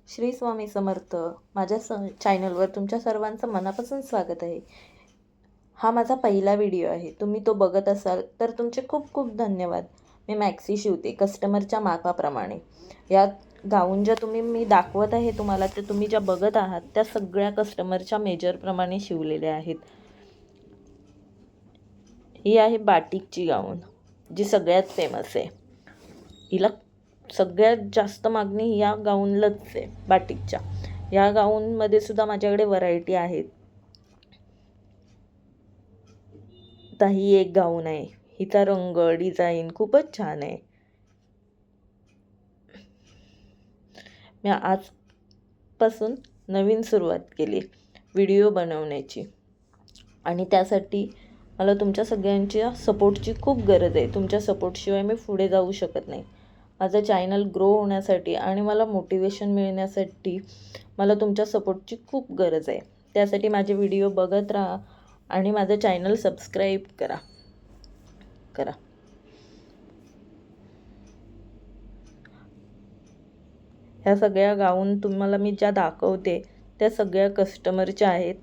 श्री स्वामी समर्थ. माझ्या चॅनलवर तुमच्या सर्वांचं मनापासून स्वागत आहे. हा माझा पहिला व्हिडिओ आहे. तुम्ही तो बघत असाल तर तुमचे खूप खूप धन्यवाद. मी मॅक्सी शिवते कस्टमरच्या मापाप्रमाणे. या गाऊन ज्या मी दाखवत आहे तुम्हाला, ते तुम्ही ज्या बघत आहात त्या सगळ्या कस्टमरच्या मेजरप्रमाणे शिवलेल्या आहेत. ही आहे बाटिकची गाऊन, जी सगळ्यात फेमस आहे. हिला सगळ्यात जास्त मागणी या गाऊनलाच आहे, बाटिकच्या. या गाऊनमध्ये सुद्धा माझ्याकडे व्हरायटी आहेत. आता ही एक गाऊन आहे. हिचा रंग डिझाईन खूपच छान आहे. मी आजपासून नवीन सुरुवात केली व्हिडिओ बनवण्याची, आणि त्यासाठी मला तुमच्या सगळ्यांच्या सपोर्टची खूप गरज आहे. तुमच्या सपोर्टशिवाय मी पुढे जाऊ शकत नाही. माझं चॅनल ग्रो होण्यासाठी आणि मला मोटिवेशन मिळण्यासाठी मला तुमच्या सपोर्टची खूप गरज आहे. त्यासाठी माझे व्हिडिओ बघत राहा आणि माझं चॅनल सबस्क्राईब करा. ह्या सगळ्या गाऊन तुम्हाला मी ज्या दाखवते त्या सगळ्या कस्टमरच्या आहेत.